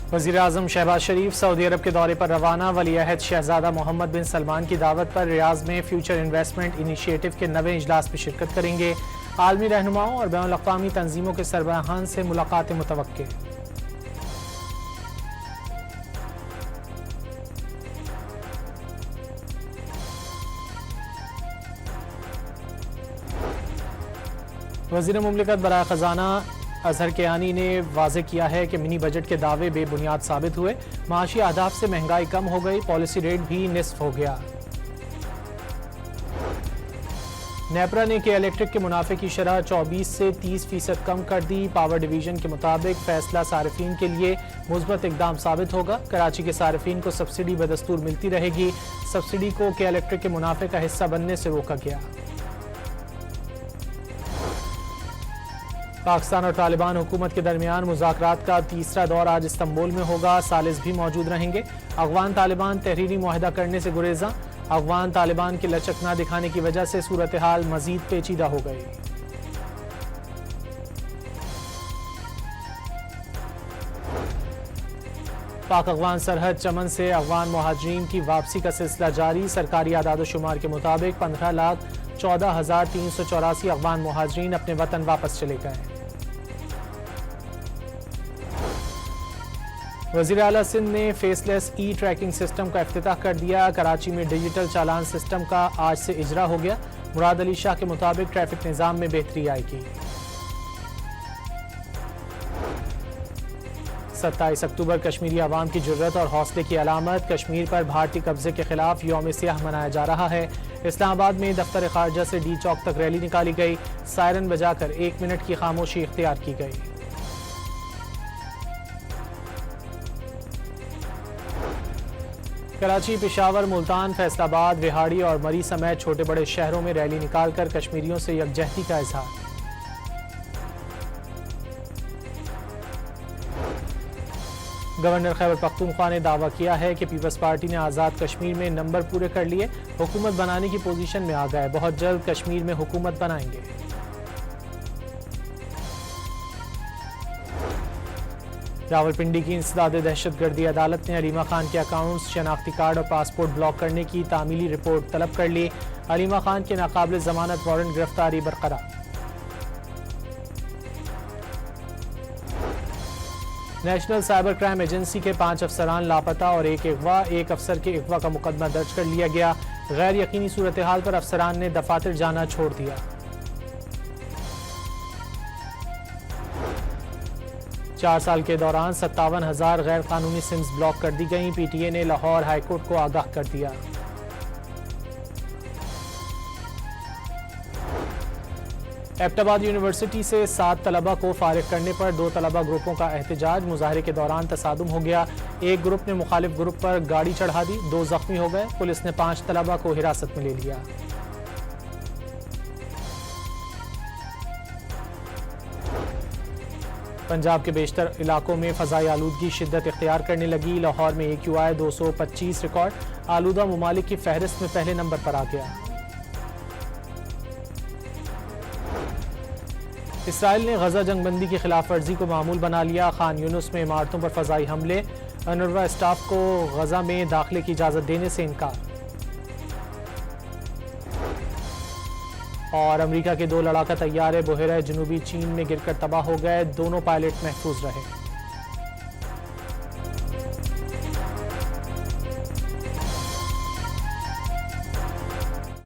वज़ीर आज़म शहबाज शरीफ सऊदी अरब के दौरे पर रवाना। वलीअहद शहजादा मोहम्मद बिन सलमान की दावत पर रियाज में फ्यूचर इन्वेस्टमेंट इनिशिएटिव के 9वें इजलास में शिरकत करेंगे। आलमी रहनुमाओं और बैनुल अक़वामी तंजीमों के सरबराहान से मुलाकातें मुतवक्के। वज़ीर मुमलिकत बराए ख़जाना अजहर कियानी ने वाज़ेह किया है कि मिनी बजट के दावे बेबुनियाद साबित हुए। माशी अहदाफ से महंगाई कम हो गई, पॉलिसी रेट भी निस्फ हो गया। नेपरा ने के इलेक्ट्रिक के मुनाफे की शरह 24 से 30% कम कर दी। पावर डिवीजन के मुताबिक फैसला सारिफीन के लिए मुस्बत इकदाम साबित होगा। कराची के सारिफीन को सब्सिडी बदस्तूर मिलती रहेगी। सब्सिडी को के इलेक्ट्रिक के मुनाफे का हिस्सा बनने से रोका गया। पाकिस्तान और तालिबान हुकूमत के दरमियान मुज़ाकरात का तीसरा दौर आज इस्तांबुल में होगा। सालिस भी मौजूद रहेंगे। अफगान तालिबान तहरीरी मुआहदा करने से गुरेजा। अफगान तालिबान की लचक न दिखाने की वजह से सूरत हाल मजीद पेचीदा हो गई। पाक अफगान सरहद चमन से अफगान मुहाजिरीन की वापसी का सिलसिला जारी। सरकारी आदादोशुमार के मुताबिक 15,14,384 अफगान मुहाजिरीन अपने वतन वापस चले गए। वज़ीर आला सिंध ने फेसलेस ई ट्रैकिंग सिस्टम का इफ्तिताह कर दिया। कराची में डिजिटल चालान सिस्टम का आज से इजरा हो गया। मुराद अली शाह के मुताबिक ट्रैफिक निज़ाम में बेहतरी आएगी। 27 अक्टूबर कश्मीरी अवाम की जुर्रत और हौसले की अलामत। कश्मीर पर भारतीय कब्जे के खिलाफ यौम सियाह मनाया जा रहा है। इस्लामाबाद में दफ्तर खारजा से डी चौक तक रैली निकाली गई। सायरन बजाकर 1 मिनट की खामोशी इख्तियार की गई। कराची, पेशावर, मुल्तान, फैसलाबाद, रिहाड़ी और मरी समेत छोटे बड़े शहरों में रैली निकालकर कश्मीरियों से यकजहती का इजहार। गवर्नर खैबर पख्तूनख्वा ने दावा किया है कि पीपल्स पार्टी ने आज़ाद कश्मीर में नंबर पूरे कर लिए, हुकूमत बनाने की पोजीशन में आ गए। बहुत जल्द कश्मीर में हुकूमत बनाएंगे। रावलपिंडी की इंसदाद दहशतगर्दी अदालत ने अलीमा खान के अकाउंट्स, शनाख्ती कार्ड और पासपोर्ट ब्लॉक करने की तामीली रिपोर्ट तलब कर ली। अलीमा खान के नाकाबिल जमानत वारंट गिरफ्तारी बरकरार। नेशनल साइबर क्राइम एजेंसी के 5 अफसरान लापता और एक अफसर के अगवा का मुकदमा दर्ज कर लिया गया। गैर यकीनी सूरत हाल पर अफसरान ने दफातर जाना छोड़ दिया। चार साल के दौरान 57,000 गैर कानूनी सिम्स ब्लॉक कर दी गई। PTA ने लाहौर हाईकोर्ट को आगाह कर दिया। एबटाबाद यूनिवर्सिटी से 7 तलबा को फारिग करने पर 2 तलबा ग्रुपों का एहतजाज। मुजाहरे के दौरान तसादुम हो गया। एक ग्रुप ने मुखालिफ ग्रुप पर गाड़ी चढ़ा दी, 2 जख्मी हो गए। पुलिस ने 5 तलबा को हिरासत में ले लिया। पंजाब के बेशतर इलाकों में फ़ज़ाई आलूदगी शिद्दत इख्तियार करने लगी। लाहौर में AQI 225 रिकॉर्ड, आलूदा ममालिक की फहरिस्त में पहले नंबर पर आ गया। इसराइल ने गजा जंगबंदी की खिलाफ वर्जी को मामूल बना लिया। खान यूनुस में इमारतों पर फ़ज़ाई हमले। अनरवा स्टाफ को गजा में दाखिले की इजाज़त देने से इनकार। और अमेरिका के 2 लड़ाका तैयारे बहरा जनूबी चीन में गिरकर तबाह हो गए। दोनों पायलट महफूज रहे।